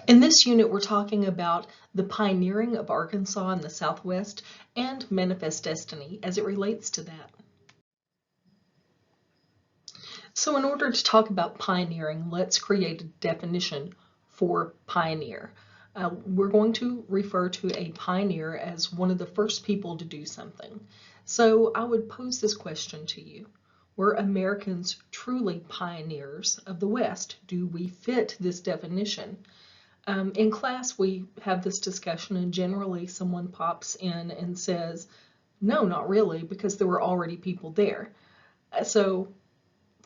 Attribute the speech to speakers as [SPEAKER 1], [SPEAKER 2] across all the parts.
[SPEAKER 1] In this unit, we're talking about the pioneering of Arkansas in the Southwest and manifest destiny as it relates to that. So in order to talk about pioneering, let's create a definition for pioneer. We're going to refer to a pioneer as one of the first people to do something. So I would pose this question to you. Were Americans truly pioneers of the West? Do we fit this definition? In class, we have this discussion, and generally someone pops in and says, no, not really, because there were already people there. So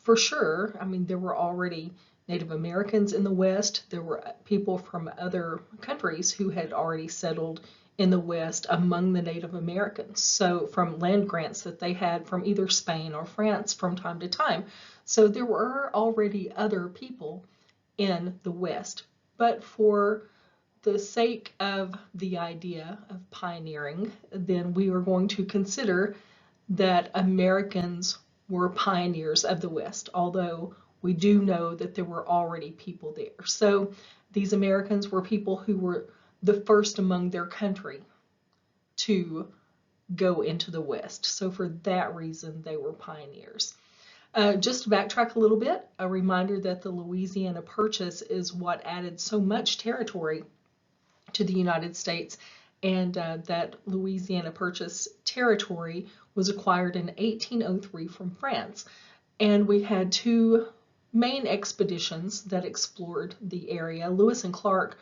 [SPEAKER 1] for sure, I mean, there were already Native Americans in the West. There were people from other countries who had already settled in the West among the Native Americans. So from land grants that they had from either Spain or France from time to time. So there were already other people in the West. But for the sake of the idea of pioneering, then we are going to consider that Americans were pioneers of the West, although we do know that there were already people there. So these Americans were people who were the first among their country to go into the West. So for that reason, they were pioneers. Just to backtrack a little bit, a reminder that the Louisiana Purchase is what added so much territory to the United States, and that Louisiana Purchase territory was acquired in 1803 from France. And we had two main expeditions that explored the area. Lewis and Clark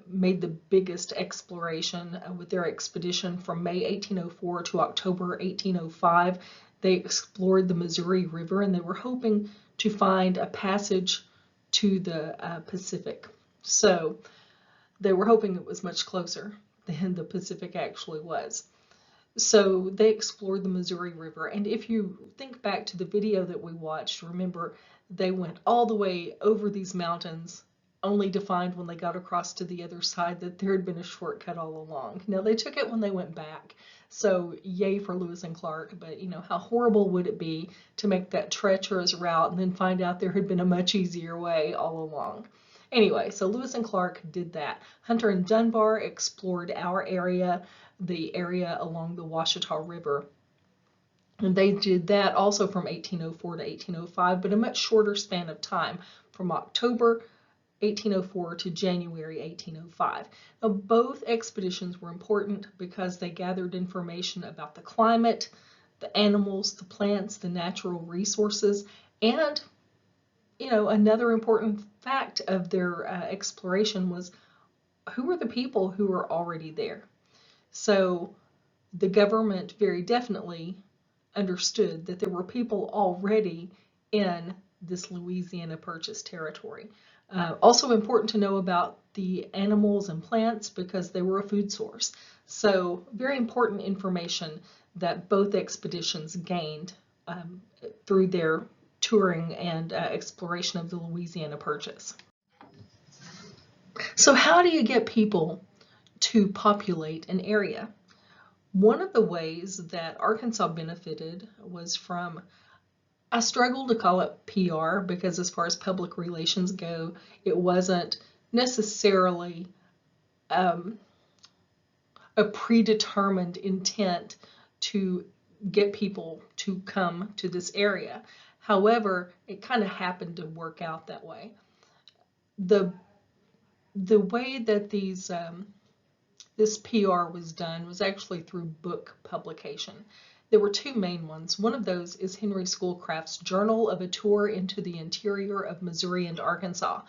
[SPEAKER 1] made the biggest exploration with their expedition from May 1804 to October 1805. They explored the Missouri River, and they were hoping to find a passage to the Pacific. So they were hoping it was much closer than the Pacific actually was. So they explored the Missouri River, and if you think back to the video that we watched, remember they went all the way over these mountains only to find when they got across to the other side that there had been a shortcut all along. Now they took it when they went back, so yay for Lewis and Clark, but you know, how horrible would it be to make that treacherous route and then find out there had been a much easier way all along. Anyway, so Lewis and Clark did that. Hunter and Dunbar explored our area, the area along the Washita River. And they did that also from 1804 to 1805, but a much shorter span of time, from October 1804 to January 1805. Now, both expeditions were important because they gathered information about the climate, the animals, the plants, the natural resources, and you know, another important fact of their exploration was who were the people who were already there. So the government very definitely understood that there were people already in this Louisiana Purchase territory. Also important to know about the animals and plants because they were a food source. So very important information that both expeditions gained through their touring and exploration of the Louisiana Purchase. So how do you get people to populate an area? One of the ways that Arkansas benefited was from, I struggle to call it PR because as far as public relations go, it wasn't necessarily a predetermined intent to get people to come to this area. However, it kind of happened to work out that way. The way that this PR was done was actually through book publication. There were two main ones. One of those is Henry Schoolcraft's Journal of a Tour into the Interior of Missouri and Arkansas.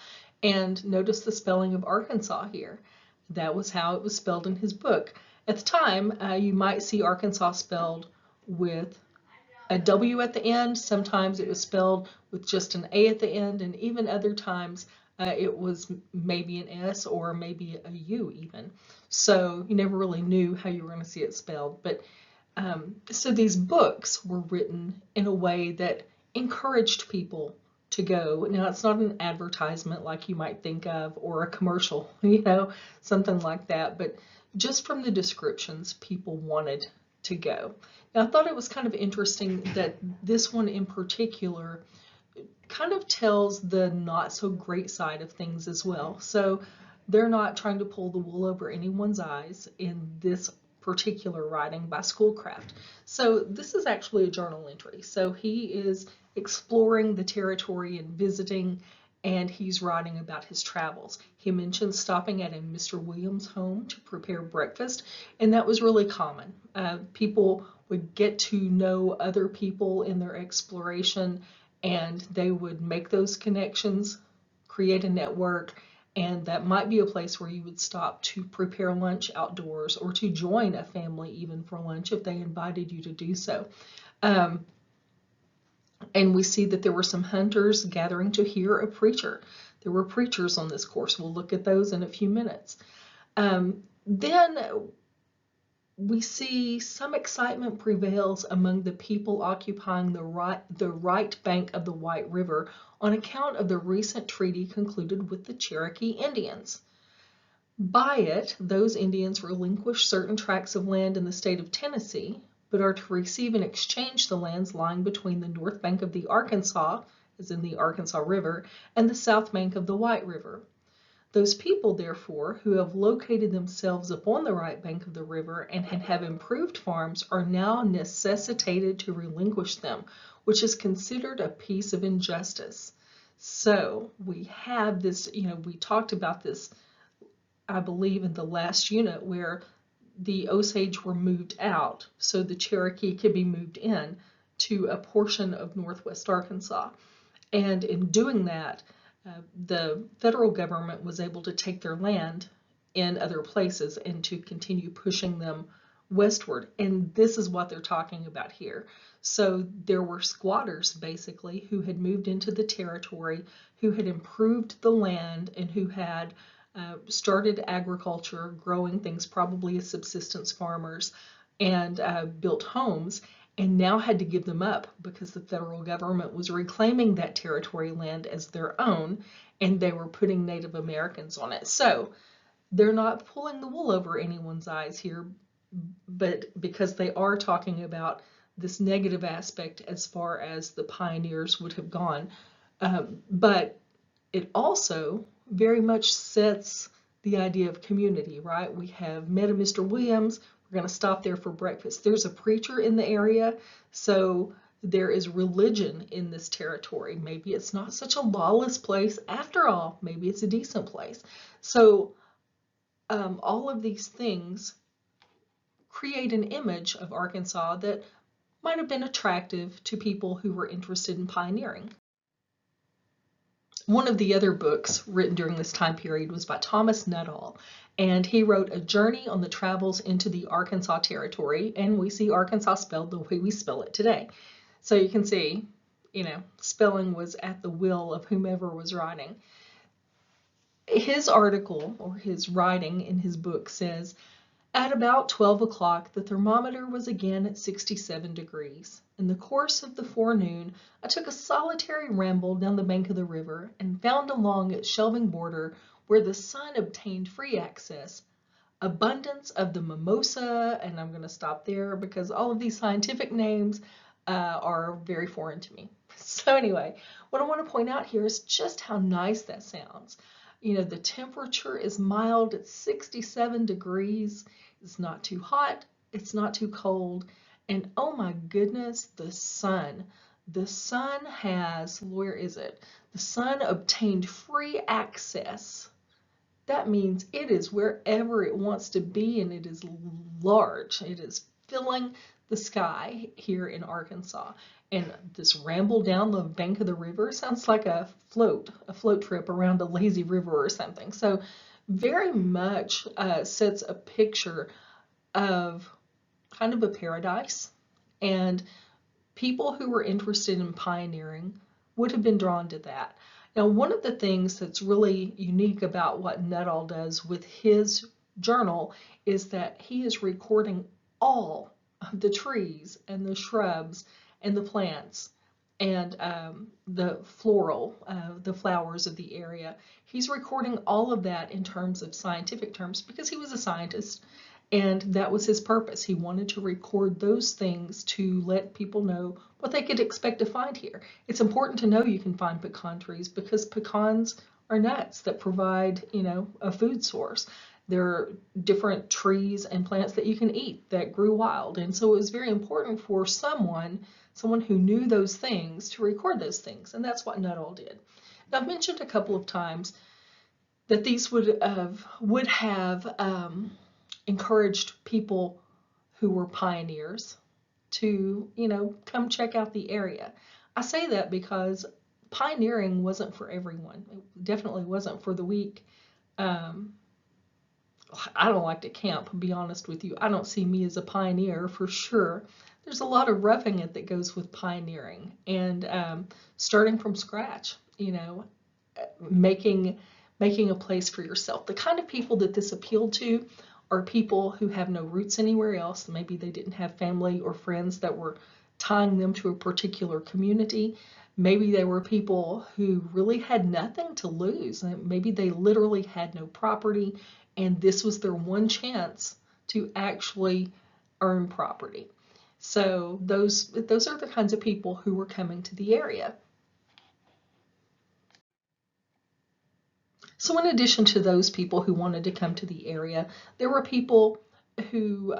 [SPEAKER 1] And notice the spelling of Arkansas here. That was how it was spelled in his book. At the time, you might see Arkansas spelled with a W at the end. Sometimes it was spelled with just an A at the end, and even other times it was maybe an S or maybe a U even. So you never really knew how you were going to see it spelled. But so these books were written in a way that encouraged people to go. Now, it's not an advertisement like you might think of or a commercial, you know, something like that. But just from the descriptions, people wanted to go. Now, I thought it was kind of interesting that this one in particular kind of tells the not so great side of things as well. So They're not trying to pull the wool over anyone's eyes in this particular writing by Schoolcraft. So this is actually a journal entry. So he is exploring the territory and visiting, and he's writing about his travels. He mentions stopping at a Mr. Williams' home to prepare breakfast, and that was really common. People would get to know other people in their exploration, and they would make those connections, create a network, and that might be a place where you would stop to prepare lunch outdoors or to join a family even for lunch if they invited you to do so. And we see that there were some hunters gathering to hear a preacher. There were preachers on this course. We'll look at those in a few minutes. Then we see some excitement prevails among the people occupying the right bank of the White River on account of the recent treaty concluded with the Cherokee Indians. By it, those Indians relinquish certain tracts of land in the state of Tennessee, but are to receive in exchange the lands lying between the north bank of the Arkansas, as in the Arkansas River, and the south bank of the White River. Those people, therefore, who have located themselves upon the right bank of the river and have improved farms are now necessitated to relinquish them, which is considered a piece of injustice. So we have this, we talked about this, I believe, in the last unit, where the Osage were moved out so the Cherokee could be moved in to a portion of northwest Arkansas. And in doing that, the federal government was able to take their land in other places and to continue pushing them westward. And this is what they're talking about here. So there were squatters, basically, who had moved into the territory, who had improved the land, and who had started agriculture, growing things, probably as subsistence farmers, and built homes, and now had to give them up because the federal government was reclaiming that territory land as their own, and they were putting Native Americans on it. So they're not pulling the wool over anyone's eyes here, but because they are talking about this negative aspect as far as the pioneers would have gone. But it also very much sets the idea of community, right? We have met a Mr. Williams. We're going to stop there for breakfast. There's a preacher in the area, so there is religion in this territory. Maybe it's not such a lawless place after all. Maybe it's a decent place. So all of these things create an image of Arkansas that might have been attractive to people who were interested in pioneering. One of the other books written during this time period was by Thomas Nuttall, and he wrote A Journey on the Travels into the Arkansas Territory, and we see Arkansas spelled the way we spell it today. So you can see, spelling was at the will of whomever was writing. His article, or his writing in his book, says, at about 12 o'clock, the thermometer was again at 67 degrees. In the course of the forenoon, I took a solitary ramble down the bank of the river and found along its shelving border, where the sun obtained free access, abundance of the mimosa, and I'm going to stop there because all of these scientific names are very foreign to me. So anyway, what I want to point out here is just how nice that sounds. The temperature is mild at 67 degrees. It's not too hot, it's not too cold, and oh my goodness, the sun. The sun has, where is it? The sun obtained free access. That means it is wherever it wants to be, and it is large. It is filling the sky here in Arkansas. And this ramble down the bank of the river sounds like a float trip around a lazy river or something. So very much sets a picture of kind of a paradise, and people who were interested in pioneering would have been drawn to that. Now, one of the things that's really unique about what Nuttall does with his journal is that he is recording all of the trees and the shrubs and the plants and the the flowers of the area. He's recording all of that in terms of scientific terms because he was a scientist, and that was his purpose. He wanted to record those things to let people know what they could expect to find here. It's important to know you can find pecan trees because pecans are nuts that provide, a food source. There are different trees and plants that you can eat that grew wild. And so it was very important for someone who knew those things to record those things. And that's what Nuttall did. Now, I've mentioned a couple of times that these would have encouraged people who were pioneers to, come check out the area. I say that because pioneering wasn't for everyone. It definitely wasn't for the weak. I don't like to camp, to be honest with you. I don't see me as a pioneer for sure. There's a lot of roughing it that goes with pioneering and starting from scratch, making a place for yourself. The kind of people that this appealed to are people who have no roots anywhere else. Maybe they didn't have family or friends that were tying them to a particular community. Maybe they were people who really had nothing to lose. Maybe they literally had no property, and this was their one chance to actually earn property. So those are the kinds of people who were coming to the area. So in addition to those people who wanted to come to the area, there were people who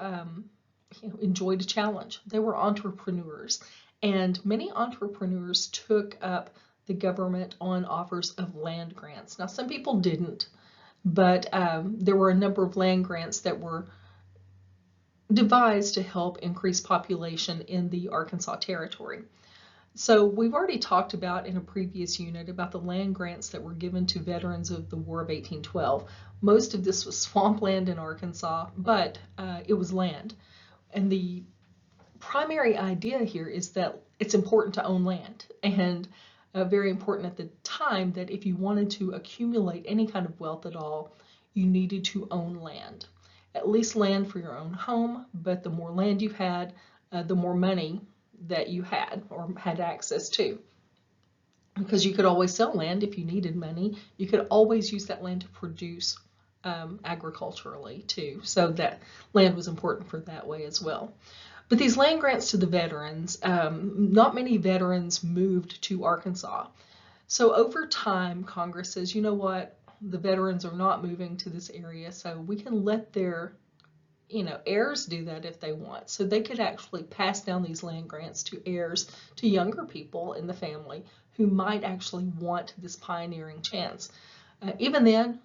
[SPEAKER 1] enjoyed a challenge. They were entrepreneurs, and many entrepreneurs took up the government on offers of land grants. Now, some people didn't, but there were a number of land grants that were devised to help increase population in the Arkansas Territory. So we've already talked about in a previous unit about the land grants that were given to veterans of the War of 1812. Most of this was swampland in Arkansas, but it was land. And the primary idea here is that it's important to own land, and very important at the time that if you wanted to accumulate any kind of wealth at all, you needed to own land. At least land for your own home, but the more land you had, the more money that you had or had access to. Because you could always sell land if you needed money. You could always use that land to produce agriculturally too. So that land was important for that way as well. But these land grants to the veterans, not many veterans moved to Arkansas. So over time, Congress says, you know what, the veterans are not moving to this area, so we can let their heirs do that if they want. So they could actually pass down these land grants to heirs, to younger people in the family who might actually want this pioneering chance. Even then,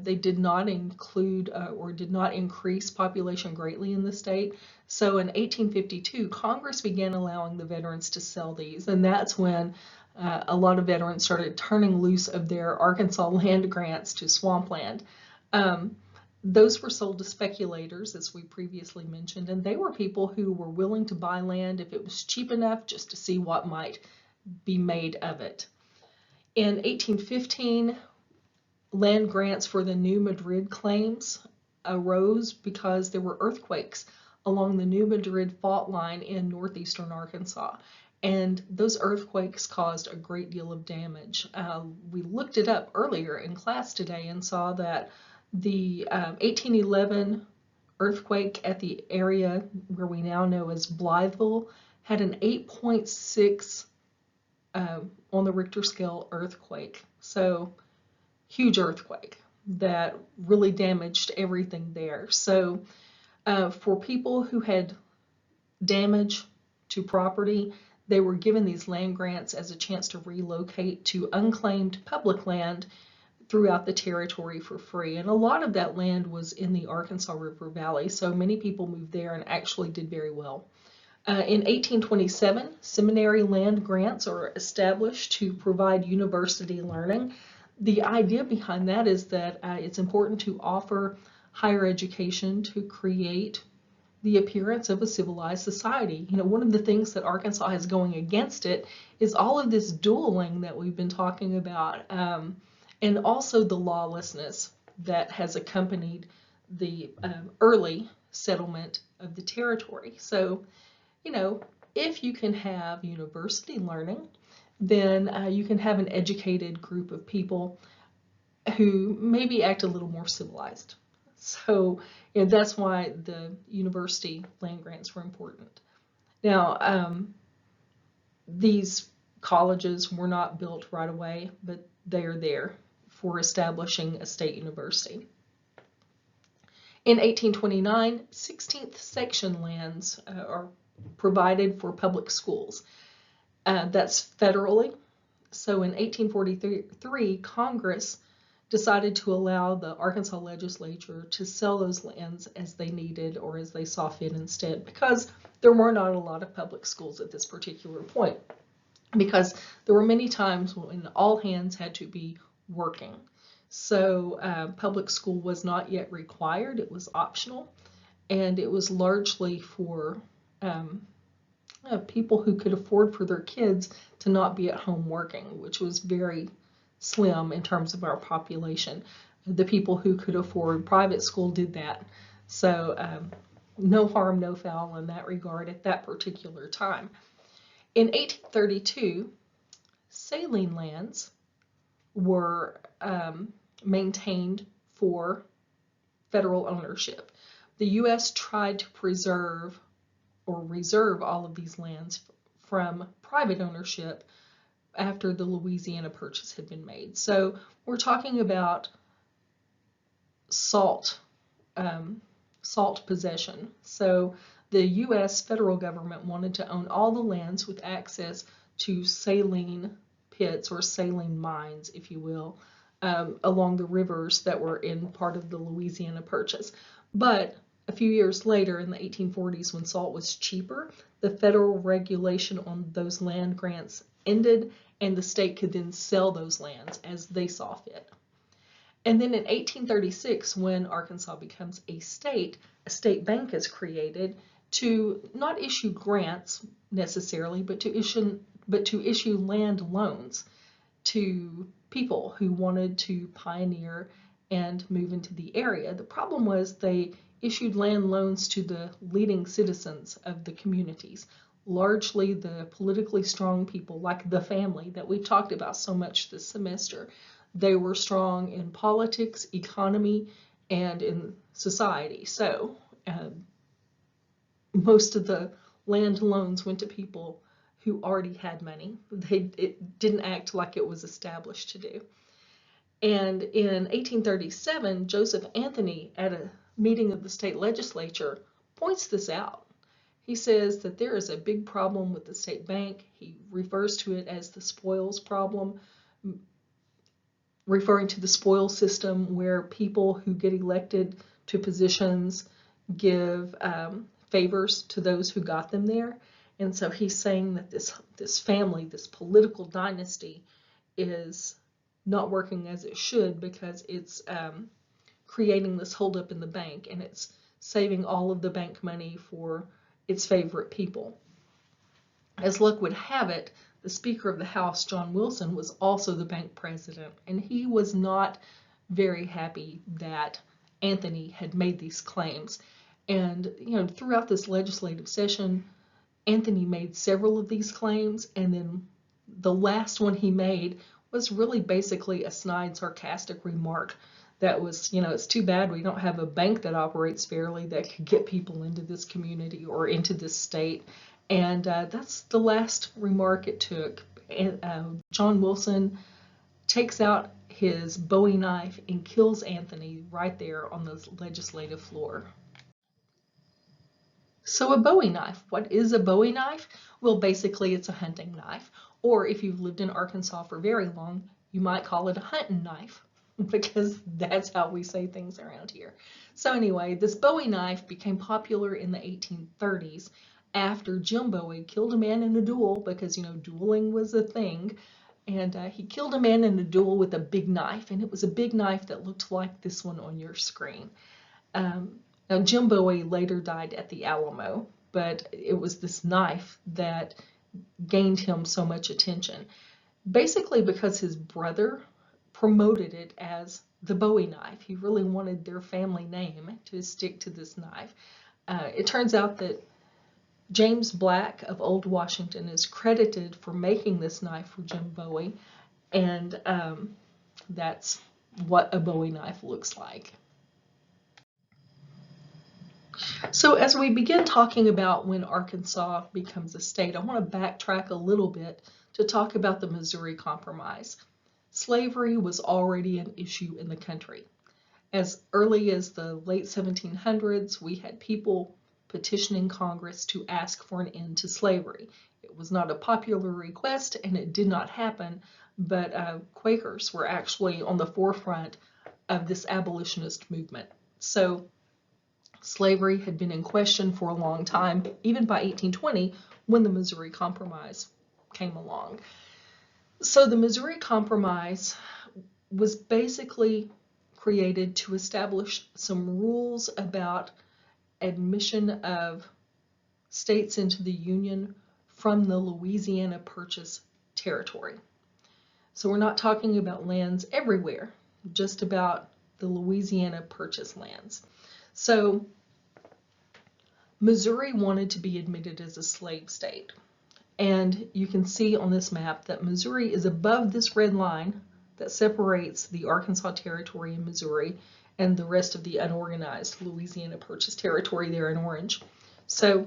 [SPEAKER 1] they did not include or did not increase population greatly in the state. So in 1852, Congress began allowing the veterans to sell these, and that's when a lot of veterans started turning loose of their Arkansas land grants to swampland. Those were sold to speculators, as we previously mentioned, and they were people who were willing to buy land if it was cheap enough just to see what might be made of it. In 1815, land grants for the New Madrid claims arose because there were earthquakes along the New Madrid fault line in northeastern Arkansas. And those earthquakes caused a great deal of damage. We looked it up earlier in class today and saw that the 1811 earthquake at the area where we now know as Blytheville had an 8.6 on the Richter scale earthquake. So huge earthquake that really damaged everything there. So for people who had damage to property, they were given these land grants as a chance to relocate to unclaimed public land throughout the territory for free. And a lot of that land was in the Arkansas River Valley, so many people moved there and actually did very well. In 1827, seminary land grants are established to provide university learning. The idea behind that is that it's important to offer higher education to create the appearance of a civilized society. One of the things that Arkansas has going against it is all of this dueling that we've been talking about, and also the lawlessness that has accompanied the early settlement of the territory. So, if you can have university learning, then you can have an educated group of people who maybe act a little more civilized. So that's why the university land grants were important. Now, these colleges were not built right away, but they are there for establishing a state university. In 1829, 16th section lands are provided for public schools. That's federally. So in 1843, Congress decided to allow the Arkansas legislature to sell those lands as they needed or as they saw fit instead, because there were not a lot of public schools at this particular point, because there were many times when all hands had to be working. So public school was not yet required, it was optional, and it was largely for people who could afford for their kids to not be at home working, which was very slim in terms of our population. The people who could afford private school did that. So no harm, no foul in that regard at that particular time. In 1832, saline lands were maintained for federal ownership. The U.S. tried to preserve or reserve all of these lands from private ownership after the Louisiana Purchase had been made. So we're talking about salt possession. So the U.S. federal government wanted to own all the lands with access to saline pits or saline mines, if you will, along the rivers that were in part of the Louisiana Purchase. But a few years later, in the 1840s, when salt was cheaper, the federal regulation on those land grants ended, and the state could then sell those lands as they saw fit. And then in 1836, when Arkansas becomes a state bank is created to not issue grants necessarily, but to issue land loans to people who wanted to pioneer and move into the area. The problem was they issued land loans to the leading citizens of the communities, largely the politically strong people like the family that we talked about so much this semester. They were strong in politics, economy, and in society. So most of the land loans went to people who already had money. It didn't act like it was established to do. And in 1837, Joseph Anthony, at a meeting of the state legislature, points this out. He says that there is a big problem with the state bank. He refers to it as the spoils problem, referring to the spoils system where people who get elected to positions give favors to those who got them there. And so he's saying that this family, this political dynasty, is not working as it should because it's creating this holdup in the bank, and it's saving all of the bank money for its favorite people. As luck would have it, the Speaker of the House, John Wilson, was also the bank president, and he was not very happy that Anthony had made these claims. And throughout this legislative session, Anthony made several of these claims, and then the last one he made was really basically a snide, sarcastic remark that was, it's too bad we don't have a bank that operates fairly that could get people into this community or into this state. And that's the last remark it took. And, John Wilson takes out his Bowie knife and kills Anthony right there on the legislative floor. So a Bowie knife, what is a Bowie knife? Well, basically it's a hunting knife, or if you've lived in Arkansas for very long, you might call it a hunting knife, because that's how we say things around here. So anyway, this Bowie knife became popular in the 1830s after Jim Bowie killed a man in a duel, because dueling was a thing, and he killed a man in a duel with a big knife, and it was a big knife that looked like this one on your screen. Now, Jim Bowie later died at the Alamo, but it was this knife that gained him so much attention, basically because his brother promoted it as the Bowie knife. He really wanted their family name to stick to this knife. It turns out that James Black of Old Washington is credited for making this knife for Jim Bowie, and that's what a Bowie knife looks like. So as we begin talking about when Arkansas becomes a state, I want to backtrack a little bit to talk about the Missouri Compromise. slavery was already an issue in the country. As early as the late 1700s, we had people petitioning Congress to ask for an end to slavery. It was not a popular request and it did not happen, but Quakers were actually on the forefront of this abolitionist movement. So slavery had been in question for a long time, even by 1820 when the Missouri Compromise came along. So the Missouri Compromise was basically created to establish some rules about admission of states into the Union from the Louisiana Purchase territory. So we're not talking about lands everywhere, just about the Louisiana Purchase lands. So Missouri wanted to be admitted as a slave state. And you can see on this map that Missouri is above this red line that separates the Arkansas Territory in Missouri and the rest of the unorganized Louisiana Purchase territory there in orange. So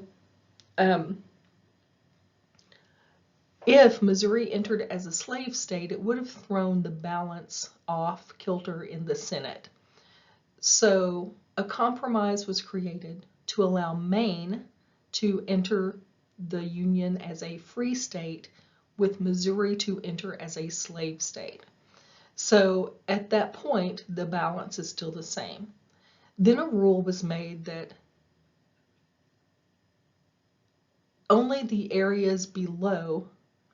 [SPEAKER 1] if Missouri entered as a slave state, it would have thrown the balance off kilter in the Senate. So a compromise was created to allow Maine to enter the Union as a free state, with Missouri to enter as a slave state. So at that point, the balance is still the same. Then a rule was made that only the areas below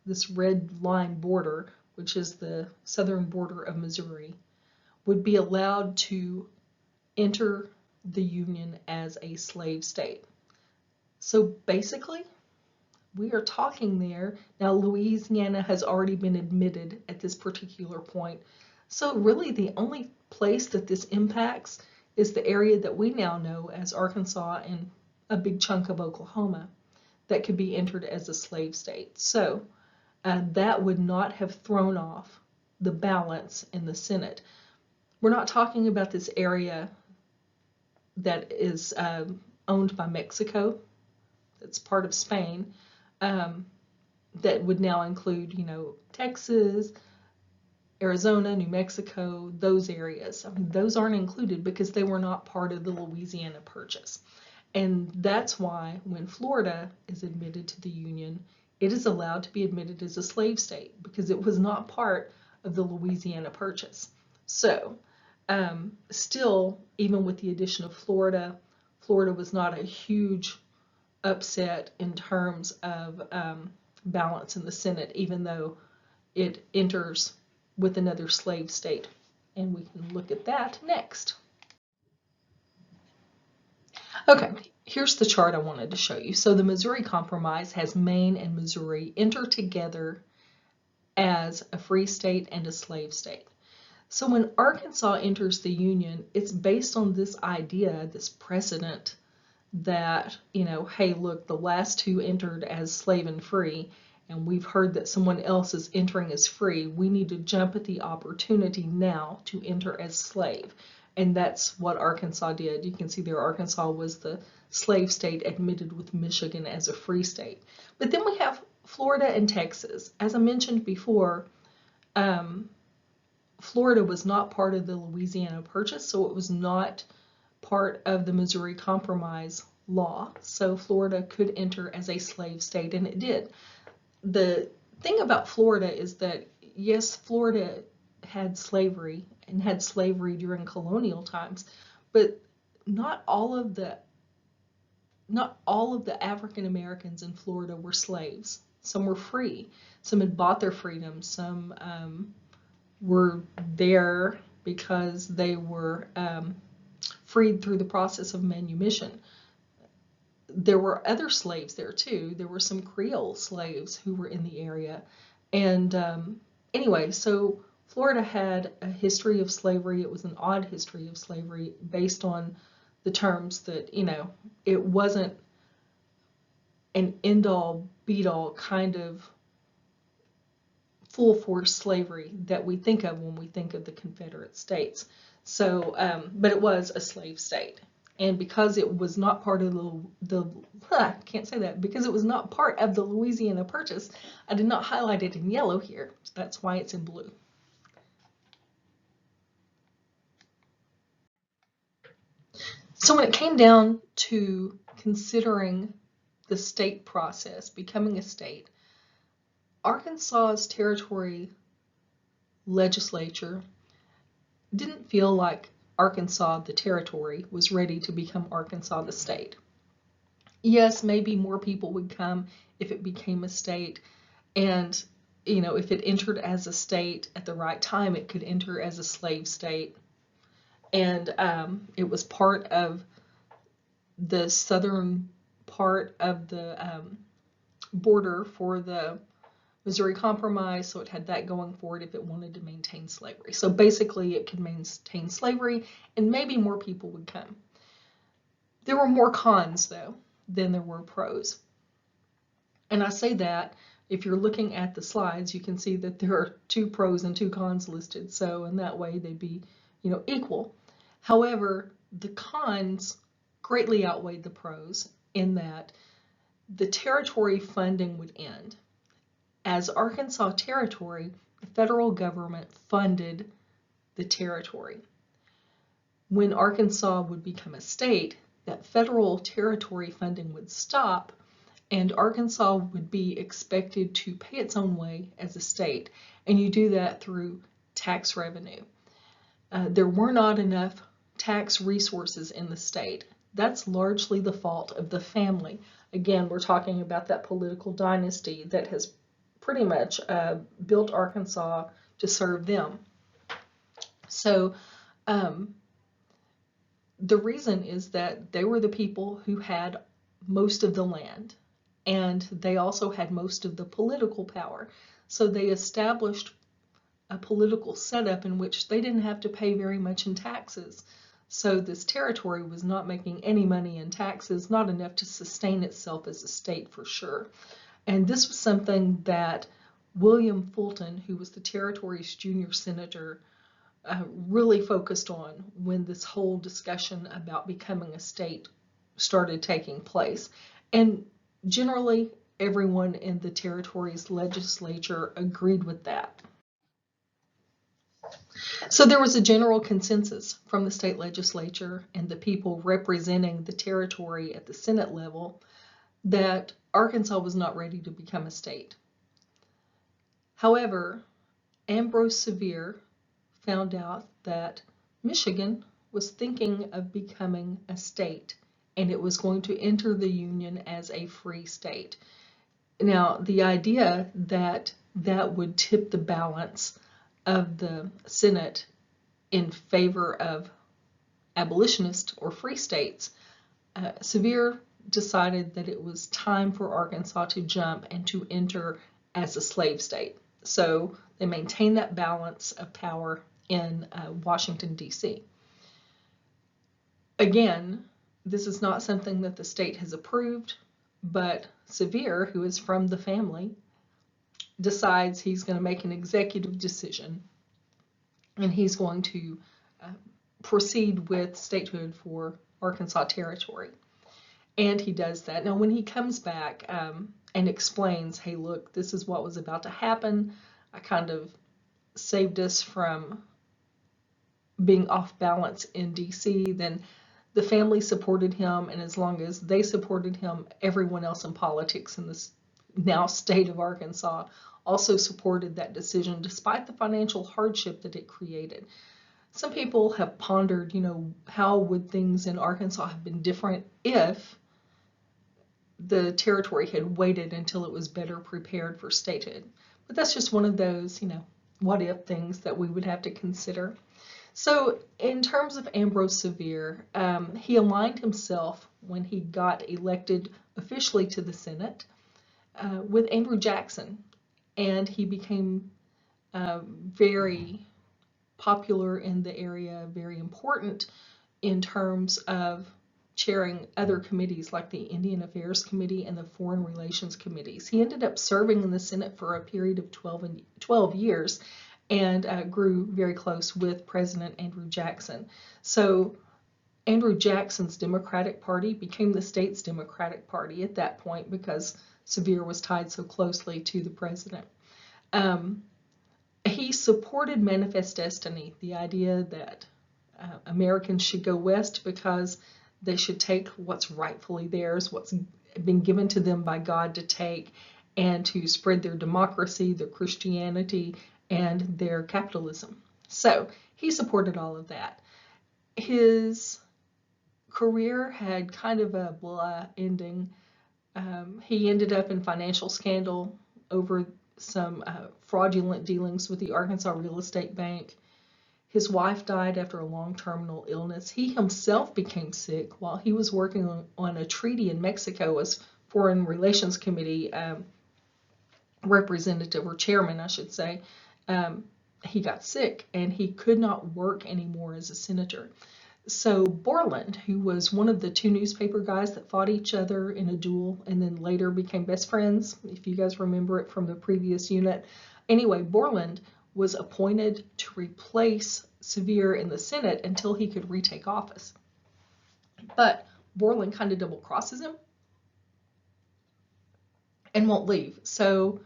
[SPEAKER 1] this red line border, which is the southern border of Missouri, would be allowed to enter the Union as a slave state. So basically, we are talking there. Now, Louisiana has already been admitted at this particular point. So really the only place that this impacts is the area that we now know as Arkansas and a big chunk of Oklahoma that could be entered as a slave state. So that would not have thrown off the balance in the Senate. We're not talking about this area that is owned by Mexico, that's part of Spain, that would now include, Texas, Arizona, New Mexico, those areas. I mean, those aren't included because they were not part of the Louisiana Purchase. And that's why when Florida is admitted to the Union, it is allowed to be admitted as a slave state because it was not part of the Louisiana Purchase. So still, even with the addition of Florida, Florida was not a huge upset in terms of balance in the Senate, even though it enters with another slave state. And we can look at that next. Okay, here's the chart I wanted to show you. So the Missouri Compromise has Maine and Missouri enter together as a free state and a slave state. So when Arkansas enters the Union, it's based on this idea, this precedent that, hey, look, the last two entered as slave and free, and we've heard that someone else is entering as free. We need to jump at the opportunity now to enter as slave. And that's what Arkansas did. You can see there Arkansas was the slave state admitted with Michigan as a free state. But then we have Florida and Texas. As I mentioned before, Florida was not part of the Louisiana Purchase, so it was not part of the Missouri Compromise law. So Florida could enter as a slave state, and it did. The thing about Florida is that, yes, Florida had slavery and had slavery during colonial times, but not all of the African Americans in Florida were slaves. Some were free. Some had bought their freedom. Some were there because they were freed through the process of manumission. There were other slaves there too. There were some Creole slaves who were in the area. And anyway, so Florida had a history of slavery. It was an odd history of slavery based on the terms that, it wasn't an end-all, beat-all kind of full-force slavery that we think of when we think of the Confederate States. So, but it was a slave state. And because it was not part of because it was not part of the Louisiana Purchase, I did not highlight it in yellow here. So that's why it's in blue. So when it came down to considering the state process, becoming a state, Arkansas's territory legislature didn't feel like Arkansas, the territory, was ready to become Arkansas, the state. Yes, maybe more people would come if it became a state, and if it entered as a state at the right time, it could enter as a slave state, and it was part of the southern part of the border for the Missouri Compromise, so it had that going for it if it wanted to maintain slavery. So basically it could maintain slavery and maybe more people would come. There were more cons, though, than there were pros. And I say that, if you're looking at the slides, you can see that there are 2 pros and 2 cons listed, so in that way they'd be, equal. However, the cons greatly outweighed the pros in that the territory funding would end. As Arkansas Territory, the federal government funded the territory. When Arkansas would become a state, that federal territory funding would stop, and Arkansas would be expected to pay its own way as a state, and you do that through tax revenue. There were not enough tax resources in the state. That's largely the fault of the family. Again, we're talking about that political dynasty that has pretty much built Arkansas to serve them. So the reason is that they were the people who had most of the land, and they also had most of the political power. So they established a political setup in which they didn't have to pay very much in taxes. So this territory was not making any money in taxes, not enough to sustain itself as a state for sure. And this was something that William Fulton, who was the territory's junior senator, really focused on when this whole discussion about becoming a state started taking place. And generally, everyone in the territory's legislature agreed with that. So there was a general consensus from the state legislature and the people representing the territory at the Senate level that Arkansas was not ready to become a state. However, Ambrose Sevier found out that Michigan was thinking of becoming a state, and it was going to enter the Union as a free state. Now, the idea that that would tip the balance of the Senate in favor of abolitionists or free states, Sevier decided that it was time for Arkansas to jump and to enter as a slave state. So they maintained that balance of power in Washington, D.C. Again, this is not something that the state has approved, but Sevier, who is from the family, decides he's going to make an executive decision, and he's going to proceed with statehood for Arkansas Territory. And he does that. Now, when he comes back and explains, hey, look, this is what was about to happen. I kind of saved us from being off balance in D.C., then the family supported him, and as long as they supported him, everyone else in politics in this now state of Arkansas also supported that decision, despite the financial hardship that it created. Some people have pondered, how would things in Arkansas have been different if the territory had waited until it was better prepared for statehood. But that's just one of those, what if things that we would have to consider. So in terms of Ambrose Sevier, he aligned himself when he got elected officially to the Senate with Andrew Jackson, and he became very popular in the area, very important in terms of chairing other committees like the Indian Affairs Committee and the Foreign Relations Committees. He ended up serving in the Senate for a period of 12 years and grew very close with President Andrew Jackson. So Andrew Jackson's Democratic Party became the state's Democratic Party at that point because Sevier was tied so closely to the president. He supported Manifest Destiny, the idea that Americans should go west because They should take what's rightfully theirs, what's been given to them by God to take, and to spread their democracy, their Christianity, and their capitalism. So he supported all of that. His career had kind of a blah ending. He ended up in financial scandal over some fraudulent dealings with the Arkansas Real Estate Bank. His wife died after a long terminal illness. He himself became sick while he was working on a treaty in Mexico as Foreign Relations Committee representative, or chairman, I should say. He got sick and he could not work anymore as a senator. So Borland, who was one of the two newspaper guys that fought each other in a duel and then later became best friends, if you guys remember it from the previous unit. Anyway, Borland was appointed to replace Sevier in the Senate until he could retake office. But Borland kind of double crosses him and won't leave. So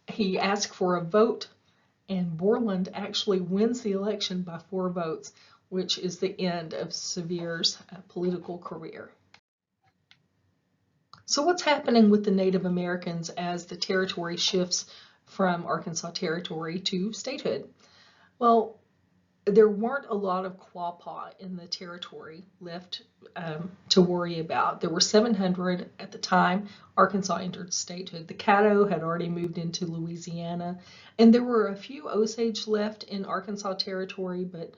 [SPEAKER 1] he asked for a vote, and Borland actually wins the election by 4 votes, which is the end of Sevier's political career. So what's happening with the Native Americans as the territory shifts from Arkansas Territory to statehood? Well, there weren't a lot of Quapaw in the territory left to worry about. There were 700 at the time Arkansas entered statehood. The Caddo had already moved into Louisiana, and there were a few Osage left in Arkansas Territory, but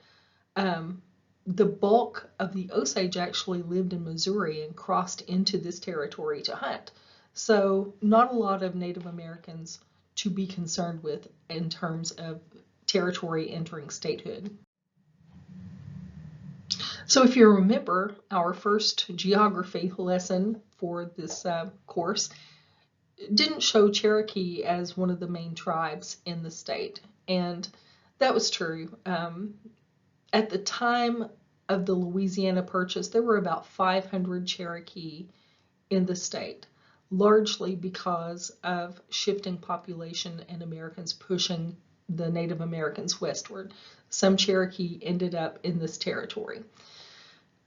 [SPEAKER 1] the bulk of the Osage actually lived in Missouri and crossed into this territory to hunt. So not a lot of Native Americans to be concerned with in terms of territory entering statehood. So if you remember, our first geography lesson for this course didn't show Cherokee as one of the main tribes in the state, and that was true. At the time of the Louisiana Purchase, there were about 500 Cherokee in the state, largely because of shifting population and Americans pushing the Native Americans westward. Some Cherokee ended up in this territory.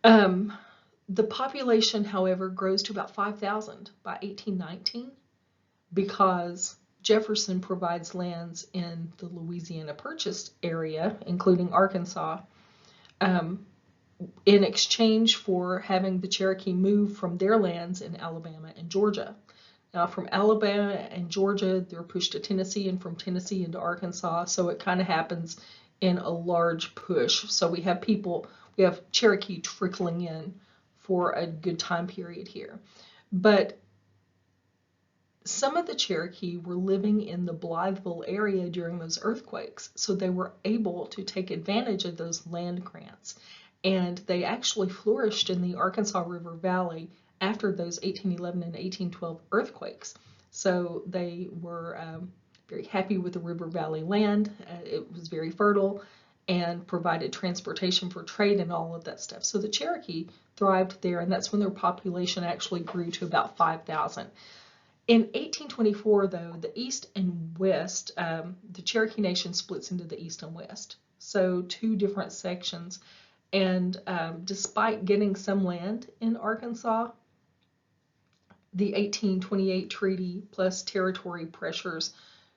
[SPEAKER 1] The population, however, grows to about 5,000 by 1819 because Jefferson provides lands in the Louisiana Purchase area, including Arkansas, in exchange for having the Cherokee move from their lands in Alabama and Georgia. Now, from Alabama and Georgia, they're pushed to Tennessee, and from Tennessee into Arkansas, so it kind of happens in a large push. So we have Cherokee trickling in for a good time period here. But some of the Cherokee were living in the Blytheville area during those earthquakes, so they were able to take advantage of those land grants. And they actually flourished in the Arkansas River Valley after those 1811 and 1812 earthquakes. So they were very happy with the River Valley land. It was very fertile and provided transportation for trade and all of that stuff. So the Cherokee thrived there, and that's when their population actually grew to about 5,000. In 1824, though, the East and West, the Cherokee Nation splits into the East and West. So 2 different sections. And despite getting some land in Arkansas, the 1828 treaty plus territory pressures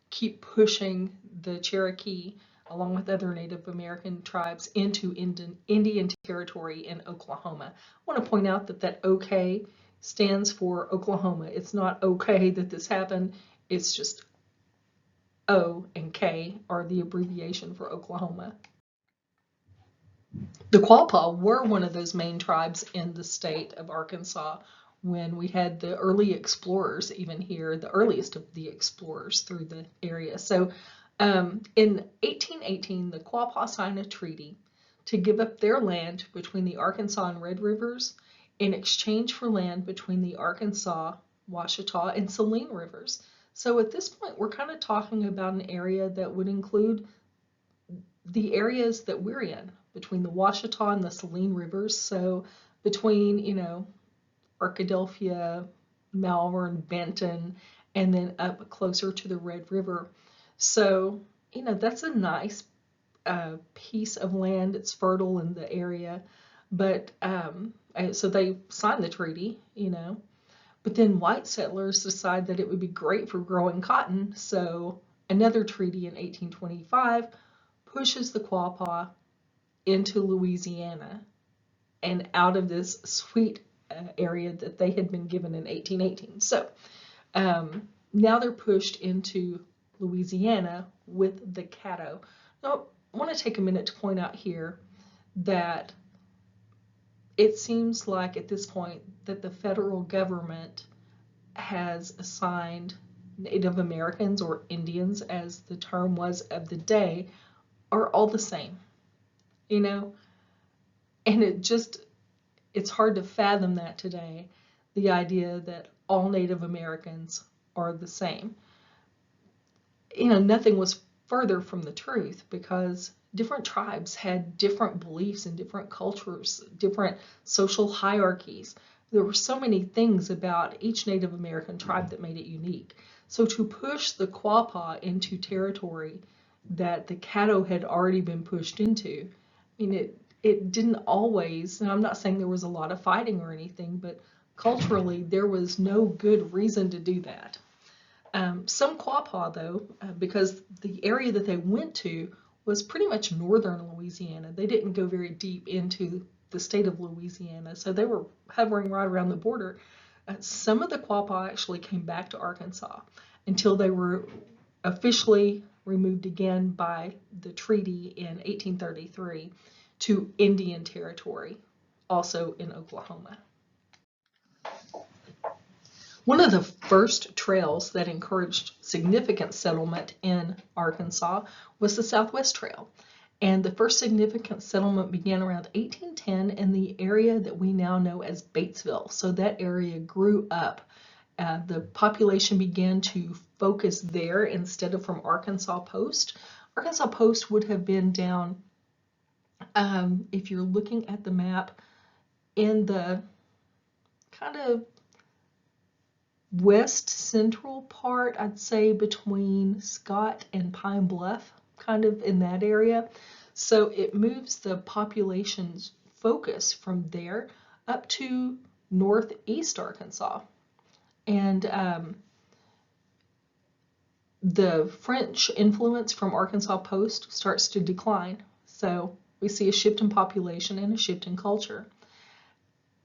[SPEAKER 1] keep pushing the Cherokee, along with other Native American tribes, into Indian territory in Oklahoma. I want to point out that OK stands for Oklahoma. It's not okay that this happened. It's just O and K are the abbreviation for Oklahoma. The Quapaw were one of those main tribes in the state of Arkansas when we had the early explorers even here, the earliest of the explorers through the area. So in 1818, the Quapaw signed a treaty to give up their land between the Arkansas and Red Rivers in exchange for land between the Arkansas, Washita, and Saline Rivers. So at this point, we're kind of talking about an area that would include the areas that we're in, between the Washita and the Saline Rivers. So between, Arkadelphia, Malvern, Benton, and then up closer to the Red River. So, that's a nice piece of land. It's fertile in the area. But so they signed the treaty, But then white settlers decide that it would be great for growing cotton, so another treaty in 1825 pushes the Quapaw into Louisiana and out of this sweet area that they had been given in 1818. So now they're pushed into Louisiana with the Caddo. Now, I want to take a minute to point out here that it seems like at this point that the federal government has assigned Native Americans, or Indians as the term was of the day, are all the same, and it's hard to fathom that today, the idea that all Native Americans are the same. Nothing was further from the truth, because different tribes had different beliefs and different cultures, different social hierarchies. There were so many things about each Native American tribe that made it unique. So to push the Quapaw into territory that the Caddo had already been pushed into, it didn't always, and I'm not saying there was a lot of fighting or anything, but culturally there was no good reason to do that. Some Quapaw, though, because the area that they went to was pretty much northern Louisiana. They didn't go very deep into the state of Louisiana, so they were hovering right around the border. Some of the Quapaw actually came back to Arkansas until they were officially removed again by the treaty in 1833 to Indian Territory, also in Oklahoma. One of the first trails that encouraged significant settlement in Arkansas was the Southwest Trail. And the first significant settlement began around 1810 in the area that we now know as Batesville. So that area grew up. The population began to focus there instead of from Arkansas Post. Arkansas Post would have been down, if you're looking at the map, in the kind of west central part, I'd say between Scott and Pine Bluff, kind of in that area. So it moves the population's focus from there up to northeast Arkansas. And the French influence from Arkansas Post starts to decline. So we see a shift in population and a shift in culture.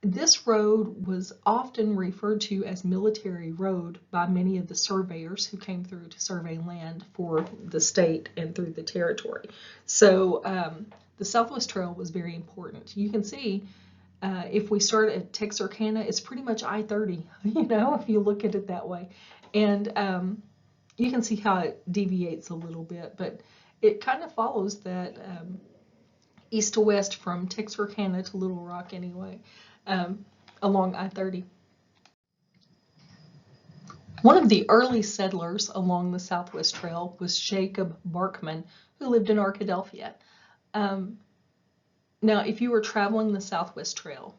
[SPEAKER 1] This road was often referred to as Military Road by many of the surveyors who came through to survey land for the state and through the territory. So the Southwest Trail was very important. You can see if we start at Texarkana, it's pretty much I-30, if you look at it that way. And you can see how it deviates a little bit, but it kind of follows that east to west from Texarkana to Little Rock anyway. Along I-30. One of the early settlers along the Southwest Trail was Jacob Barkman, who lived in Arkadelphia. Now, if you were traveling the Southwest Trail,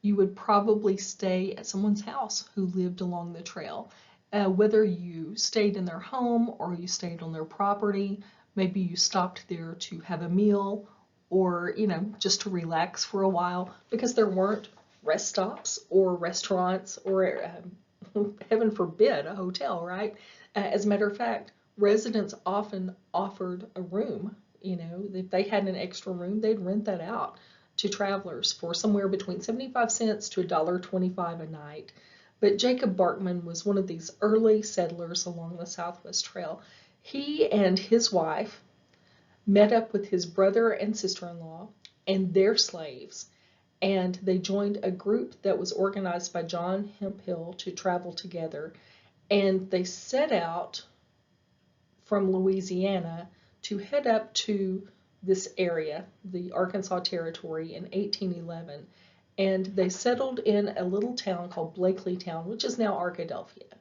[SPEAKER 1] you would probably stay at someone's house who lived along the trail. Whether you stayed in their home or you stayed on their property, maybe you stopped there to have a meal, or just to relax for a while, because there weren't rest stops or restaurants or heaven forbid a hotel, right? As a matter of fact, residents often offered a room. If they had an extra room, they'd rent that out to travelers for somewhere between 75 cents to $1.25 a night. But Jacob Barkman was one of these early settlers along the Southwest Trail. He and his wife met up with his brother and sister-in-law and their slaves, and they joined a group that was organized by John Hemphill to travel together, and they set out from Louisiana to head up to this area, the Arkansas Territory, in 1811, and they settled in a little town called Blakelytown, which is now Arkadelphia.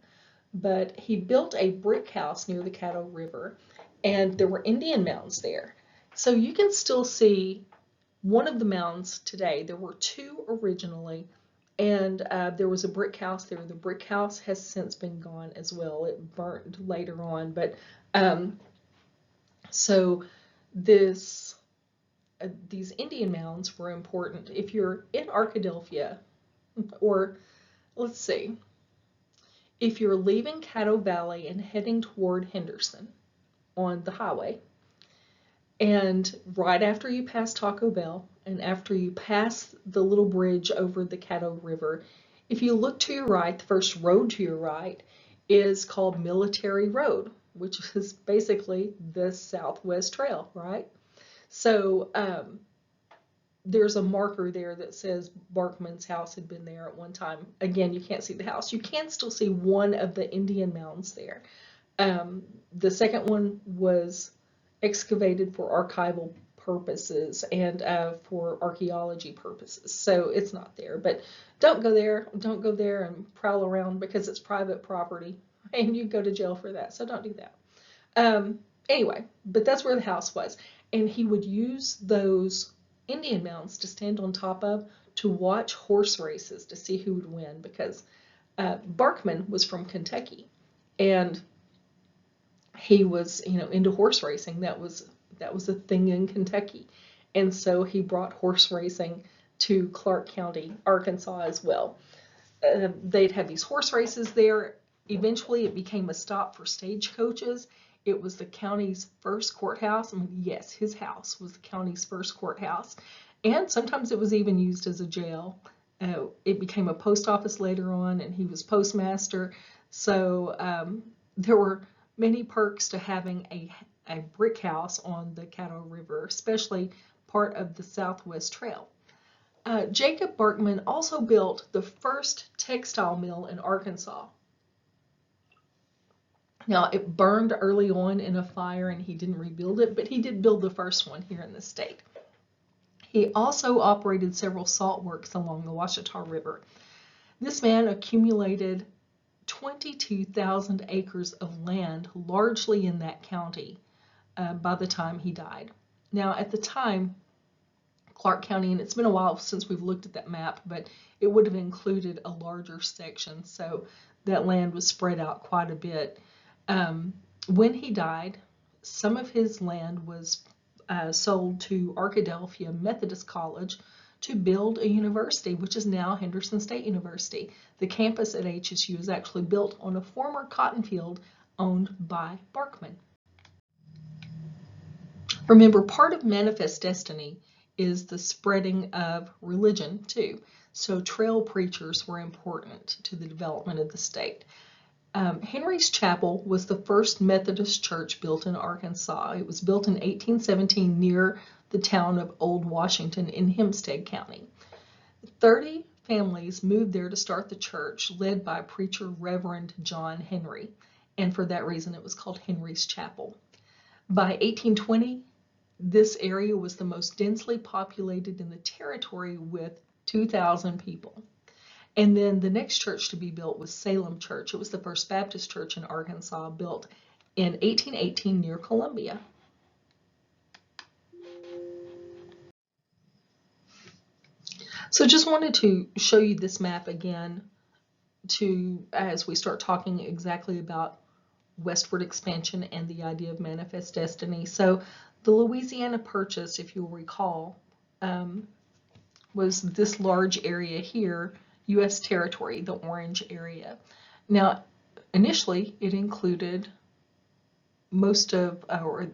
[SPEAKER 1] But he built a brick house near the Caddo River, and there were Indian mounds there. So you can still see one of the mounds today. There were two originally, and there was a brick house there. The brick house has since been gone as well. It burned later on, but so this these Indian mounds were important. If you're in Arkadelphia, or let's see, if you're leaving Caddo Valley and heading toward Henderson on the highway, and right after you pass Taco Bell and after you pass the little bridge over the Caddo River, if you look to your right, the first road to your right is called Military Road, which is basically the Southwest Trail, right? So there's a marker there that says Barkman's house had been there at one time. Again, you can't see the house. You can still see one of the Indian mounds there. The second one was excavated for archival purposes and for archaeology purposes, so it's not there. But don't go there. Don't go there and prowl around because it's private property, and you go to jail for that. So don't do that. Anyway, but that's where the house was, and he would use those Indian mounds to stand on top of to watch horse races to see who would win, because Barkman was from Kentucky, and he was, into horse racing. That was a thing in Kentucky, and so he brought horse racing to Clark County, Arkansas as well. They'd have these horse races there. Eventually, it became a stop for stagecoaches. It was the county's first courthouse. I mean, yes, his house was the county's first courthouse, and sometimes it was even used as a jail. It became a post office later on, and he was postmaster. So there were many perks to having a brick house on the Caddo River, especially part of the Southwest Trail. Jacob Barkman also built the first textile mill in Arkansas. Now, it burned early on in a fire and he didn't rebuild it, but he did build the first one here in the state. He also operated several salt works along the Washita River. This man accumulated 22,000 acres of land, largely in that county, by the time he died. Now, at the time, Clark County, and it's been a while since we've looked at that map, but it would have included a larger section, so that land was spread out quite a bit. When he died, some of his land was sold to Arkadelphia Methodist College to build a university, which is now Henderson State University. The campus at HSU is actually built on a former cotton field owned by Barkman. Remember, part of Manifest Destiny is the spreading of religion too. So trail preachers were important to the development of the state. Henry's Chapel was the first Methodist church built in Arkansas. It was built in 1817 near the town of Old Washington in Hempstead County. 30 families moved there to start the church, led by preacher Reverend John Henry, and for that reason it was called Henry's Chapel. By 1820, this area was the most densely populated in the territory with 2,000 people. And then the next church to be built was Salem Church. It was the first Baptist church in Arkansas, built in 1818 near Columbia. So just wanted to show you this map again as we start talking exactly about westward expansion and the idea of manifest destiny. So the Louisiana Purchase, if you'll recall, was this large area here, U.S. territory, the orange area. Now, initially, it included most of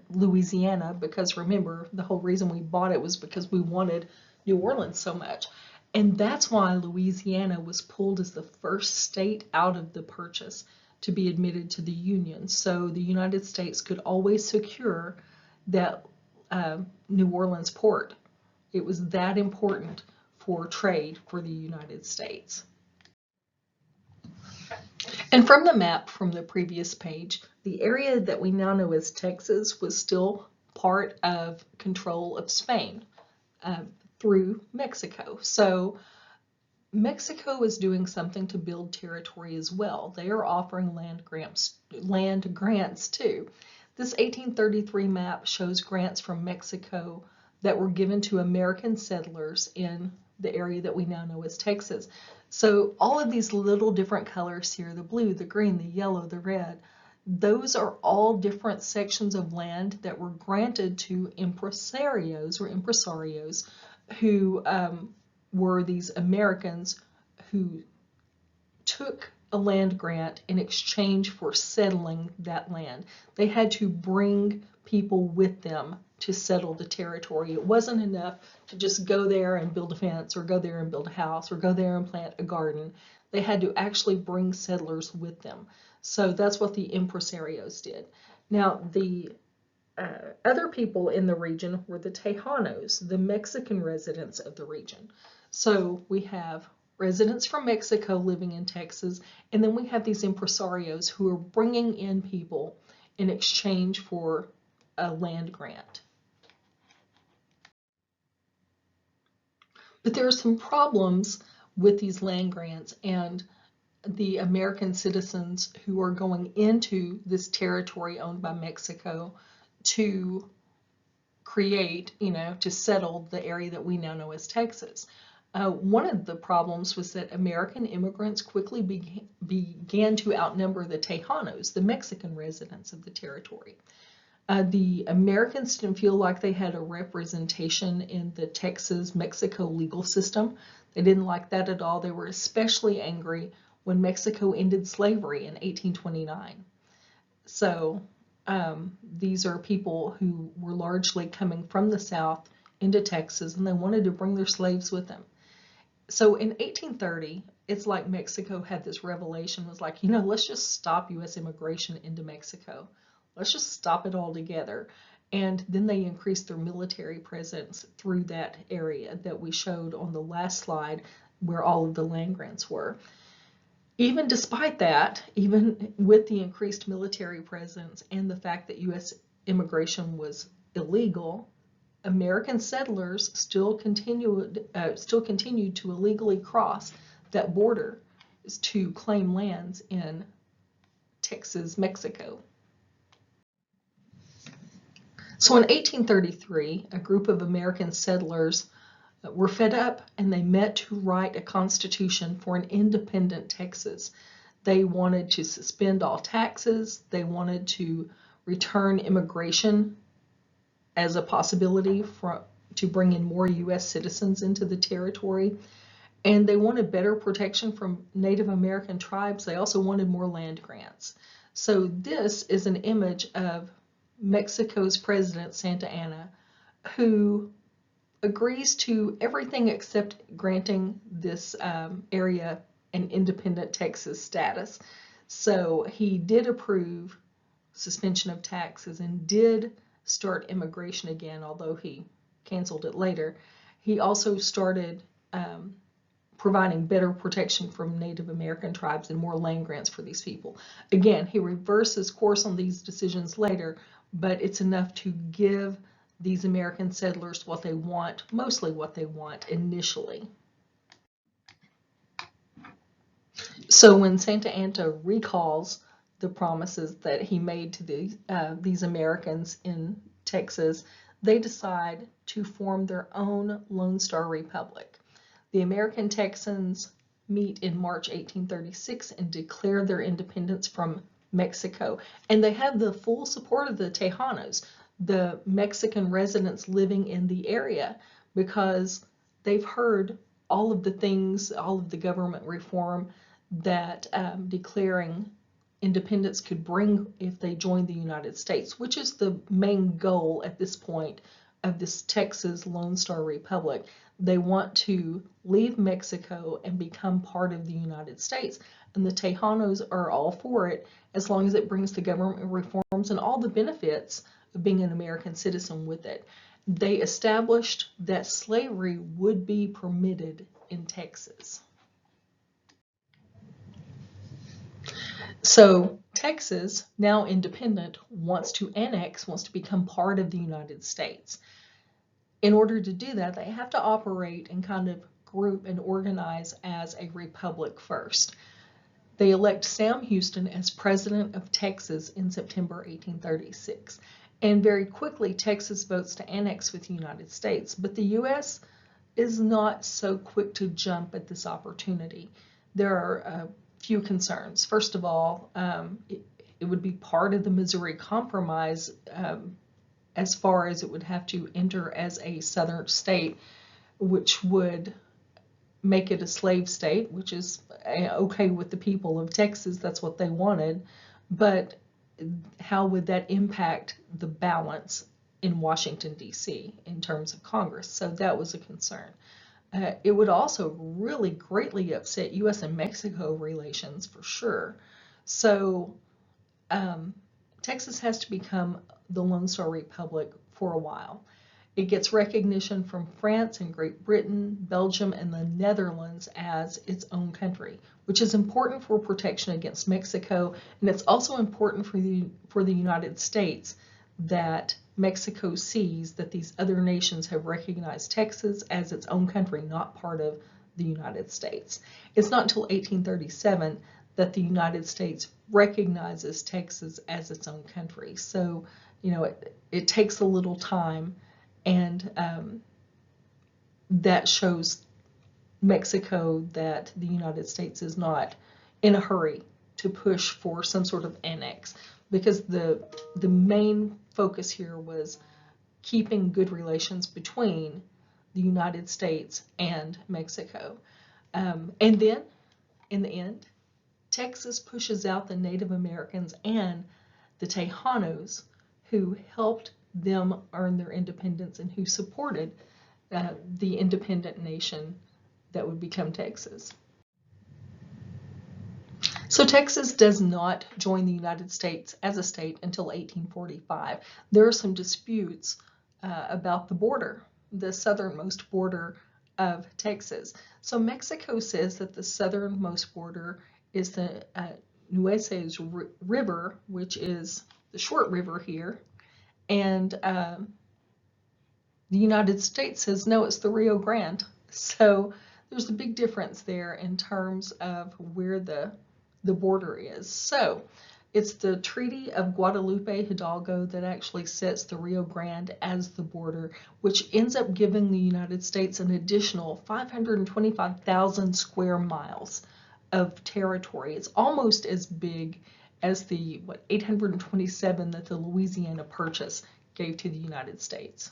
[SPEAKER 1] Louisiana, because remember, the whole reason we bought it was because we wanted New Orleans so much. And that's why Louisiana was pulled as the first state out of the purchase to be admitted to the Union. So the United States could always secure that New Orleans port. It was that important for trade for the United States. And from the map from the previous page, the area that we now know as Texas was still part of control of Spain through Mexico. So Mexico is doing something to build territory as well. They are offering land grants too. This 1833 map shows grants from Mexico that were given to American settlers in the area that we now know as Texas. So all of these little different colors here, the blue, the green, the yellow, the red, Those are all different sections of land that were granted to impresarios who were these Americans who took a land grant in exchange for settling that land. They had to bring people with them to settle the territory. It wasn't enough to just go there and build a fence, or go there and build a house, or go there and plant a garden. They had to actually bring settlers with them. So that's what the impresarios did. Now, the other people in the region were the Tejanos, the Mexican residents of the region. So we have residents from Mexico living in Texas, and then we have these impresarios who are bringing in people in exchange for a land grant. But there are some problems with these land grants and the American citizens who are going into this territory owned by Mexico to create, to settle the area that we now know as Texas. One of the problems was that American immigrants quickly began to outnumber the Tejanos, the Mexican residents of the territory. The Americans didn't feel like they had a representation in the Texas-Mexico legal system. They didn't like that at all. They were especially angry when Mexico ended slavery in 1829. So these are people who were largely coming from the South into Texas, and they wanted to bring their slaves with them. So in 1830, it's like Mexico had this revelation, was like, let's just stop U.S. immigration into Mexico. Let's just stop it altogether. And then they increased their military presence through that area that we showed on the last slide, where all of the land grants were. Even despite that, even with the increased military presence and the fact that U.S. immigration was illegal, American settlers still continued to illegally cross that border to claim lands in Texas, Mexico. So in 1833, a group of American settlers were fed up, and they met to write a constitution for an independent Texas. They wanted to suspend all taxes. They wanted to return immigration as a possibility to bring in more U.S. citizens into the territory. And they wanted better protection from Native American tribes. They also wanted more land grants. So this is an image of Mexico's president, Santa Anna, who agrees to everything except granting this area an independent Texas status. So he did approve suspension of taxes and did start immigration again, although he canceled it later. He also started providing better protection from Native American tribes and more land grants for these people. Again, he reverses course on these decisions later, but it's enough to give these American settlers what they want, mostly what they want initially. So when Santa Anna recalls the promises that he made to these Americans in Texas, they decide to form their own Lone Star Republic. The American Texans meet in March 1836 and declare their independence from Mexico. And they have the full support of the Tejanos, the Mexican residents living in the area, because they've heard all of the things, all of the government reform that declaring independence could bring if they joined the United States, which is the main goal at this point of this Texas Lone Star Republic. They want to leave Mexico and become part of the United States. And the Tejanos are all for it, as long as it brings the government reforms and all the benefits of being an American citizen with it. They established that slavery would be permitted in Texas. So Texas, now independent, wants to become part of the United States. In order to do that, they have to operate and kind of group and organize as a republic first. They elect Sam Houston as president of Texas in September 1836. And very quickly, Texas votes to annex with the United States. But the U.S. is not so quick to jump at this opportunity. There are a few concerns. First of all, it would be part of the Missouri Compromise, as far as it would have to enter as a southern state, which would make it a slave state, which is okay with the people of Texas. That's what they wanted. But how would that impact the balance in Washington, D.C. in terms of Congress? So that was a concern. It would also really greatly upset U.S. and Mexico relations for sure. So Texas has to become the Lone Star Republic for a while. It gets recognition from France and Great Britain, Belgium, and the Netherlands as its own country, which is important for protection against Mexico, and it's also important for the United States that Mexico sees that these other nations have recognized Texas as its own country, not part of the United States. It's not until 1837 that the United States recognizes Texas as its own country. So, it takes a little time, and that shows Mexico that the United States is not in a hurry to push for some sort of annex, because the main focus here was keeping good relations between the United States and Mexico. And then, in the end, Texas pushes out the Native Americans and the Tejanos, who helped them earn their independence and who supported the independent nation that would become Texas. So Texas does not join the United States as a state until 1845. There are some disputes about the border, the southernmost border of Texas. So Mexico says that the southernmost border is the Nueces River, which is the short river here, and the United States says no, it's the Rio Grande. So there's a big difference there in terms of where the border is. So it's the Treaty of Guadalupe Hidalgo that actually sets the Rio Grande as the border, which ends up giving the United States an additional 525,000 square miles of territory. It's almost as big as the 827 that the Louisiana Purchase gave to the United States.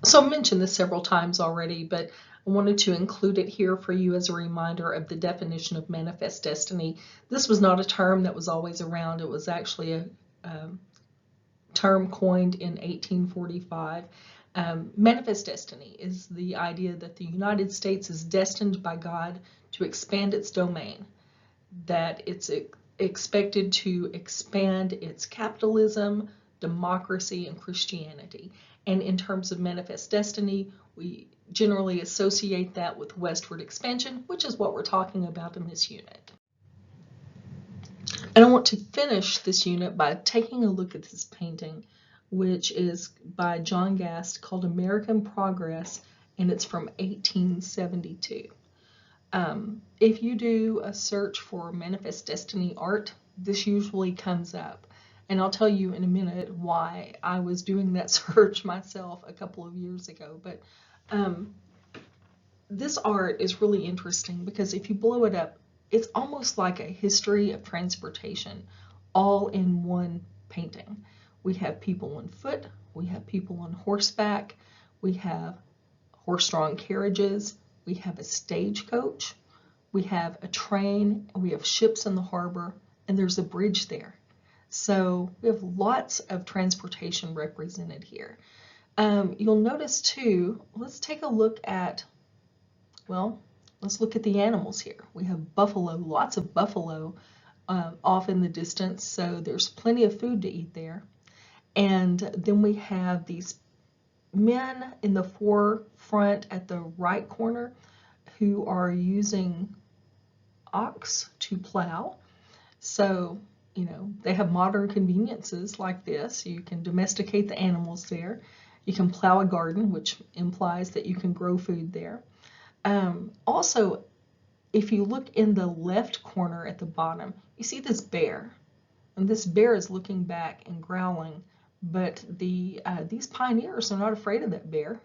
[SPEAKER 1] So I mentioned this several times already, but I wanted to include it here for you as a reminder of the definition of manifest destiny. This was not a term that was always around. It was actually a term coined in 1845. Manifest destiny is the idea that the United States is destined by God to expand its domain, that it's expected to expand its capitalism, democracy, and Christianity. And in terms of manifest destiny, we generally associate that with westward expansion, which is what we're talking about in this unit. And I want to finish this unit by taking a look at this painting, which is by John Gast, called American Progress, and it's from 1872. If you do a search for manifest destiny art, this usually comes up. And I'll tell you in a minute why I was doing that search myself a couple of years ago. But this art is really interesting because if you blow it up, it's almost like a history of transportation all in one painting. We have people on foot, we have people on horseback, we have horse-drawn carriages, we have a stagecoach, we have a train, we have ships in the harbor, and there's a bridge there. So we have lots of transportation represented here. You'll notice too, let's take a look at, let's look at the animals here. We have buffalo, lots of buffalo off in the distance, so there's plenty of food to eat there. And then we have these men in the forefront at the right corner who are using ox to plow. So, they have modern conveniences like this. You can domesticate the animals there. You can plow a garden, which implies that you can grow food there. Also, if you look in the left corner at the bottom, you see this bear. And this bear is looking back and growling, but these pioneers are not afraid of that bear.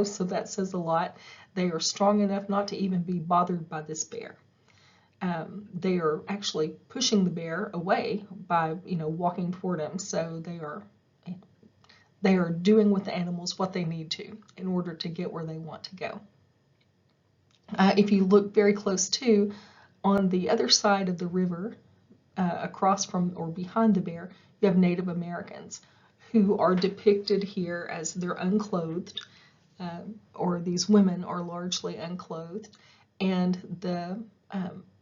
[SPEAKER 1] So that says a lot. They are strong enough not to even be bothered by this bear. they are actually pushing the bear away by, walking toward him. So they are doing with the animals what they need to in order to get where they want to go. If you look very close too, on the other side of the river, across from or behind the bear, you have Native Americans who are depicted here as they're unclothed, or these women are largely unclothed, and the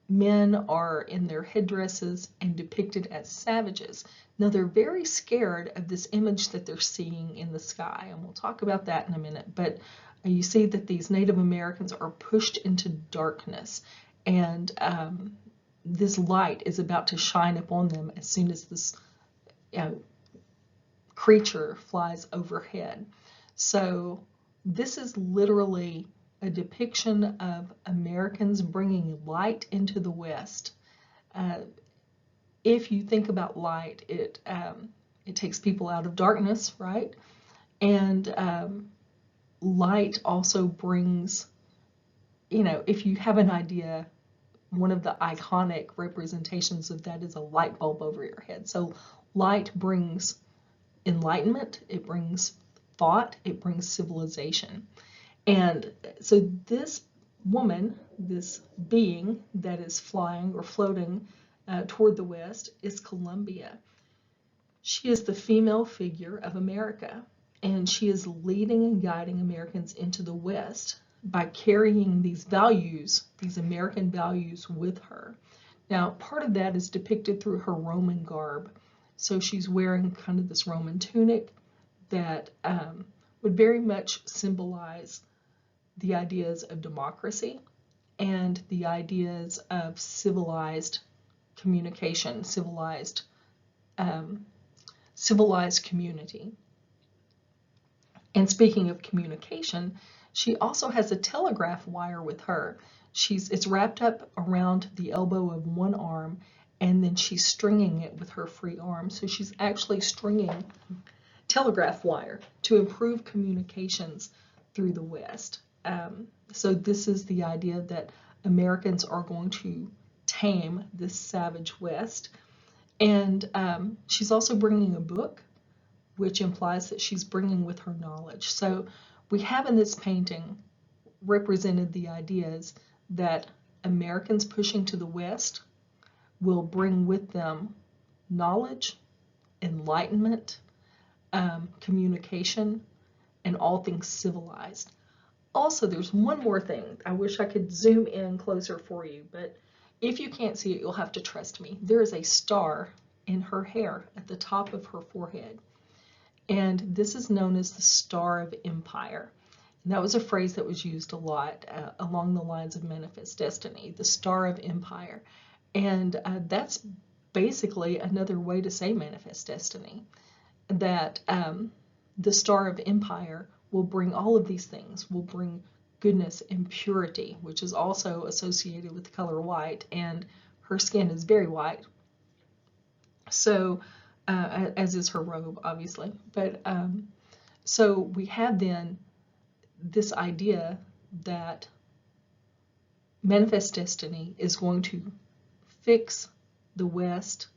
[SPEAKER 1] men are in their headdresses and depicted as savages. Now they're very scared of this image that they're seeing in the sky, and we'll talk about that in a minute, but you see that these Native Americans are pushed into darkness, and this light is about to shine upon them as soon as this creature flies overhead. So this is literally a depiction of Americans bringing light into the West. If you think about light, it takes people out of darkness, right? And light also brings, if you have an idea, one of the iconic representations of that is a light bulb over your head. So light brings enlightenment, it brings thought, it brings civilization. And so this woman, this being that is flying or floating toward the west, is Columbia. She is the female figure of America, and she is leading and guiding Americans into the West by carrying these values, these American values, with her. Now, part of that is depicted through her Roman garb. So she's wearing kind of this Roman tunic that would very much symbolize the ideas of democracy and the ideas of civilized communication, civilized community. And speaking of communication, she also has a telegraph wire with her. It's wrapped up around the elbow of one arm, and then she's stringing it with her free arm. So she's actually stringing telegraph wire to improve communications through the West. So this is the idea that Americans are going to tame this savage West. And she's also bringing a book, which implies that she's bringing with her knowledge. So we have in this painting represented the ideas that Americans pushing to the West will bring with them knowledge, enlightenment, communication, and all things civilized. Also, there's one more thing. I wish I could zoom in closer for you, but if you can't see it, you'll have to trust me. There is a star in her hair at the top of her forehead, and this is known as the Star of Empire. And that was a phrase that was used a lot along the lines of Manifest Destiny, the Star of Empire. And that's basically another way to say Manifest Destiny, that the Star of Empire will bring all of these things, will bring goodness and purity, which is also associated with the color white, and her skin is very white, so as is her robe, obviously. But so we have then this idea that Manifest Destiny is going to fix the West,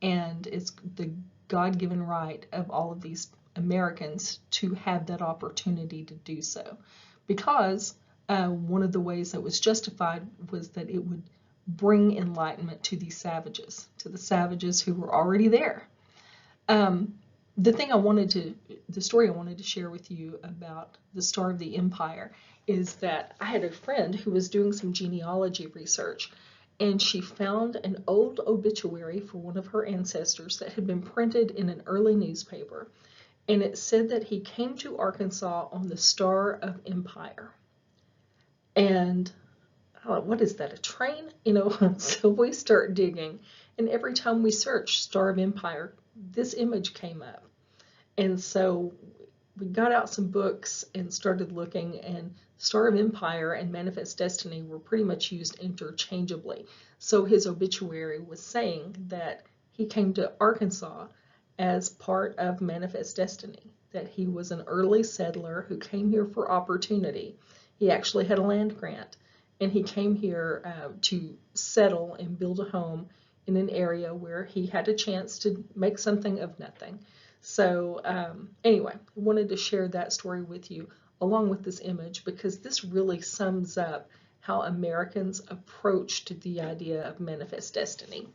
[SPEAKER 1] and it's the God-given right of all of these Americans to have that opportunity to do so, because one of the ways that was justified was that it would bring enlightenment to these savages, to the savages who were already there. The story I wanted to share with you about the Star of the Empire is that I had a friend who was doing some genealogy research, and she found an old obituary for one of her ancestors that had been printed in an early newspaper, and it said that he came to Arkansas on the Star of Empire. And I thought, what is that, a train? So we start digging, and every time we search Star of Empire, this image came up. And so we got out some books and started looking, and Star of Empire and Manifest Destiny were pretty much used interchangeably. So his obituary was saying that he came to Arkansas as part of Manifest Destiny, that he was an early settler who came here for opportunity. He actually had a land grant, and he came here to settle and build a home in an area where he had a chance to make something of nothing. So anyway, I wanted to share that story with you along with this image because this really sums up how Americans approached the idea of manifest destiny.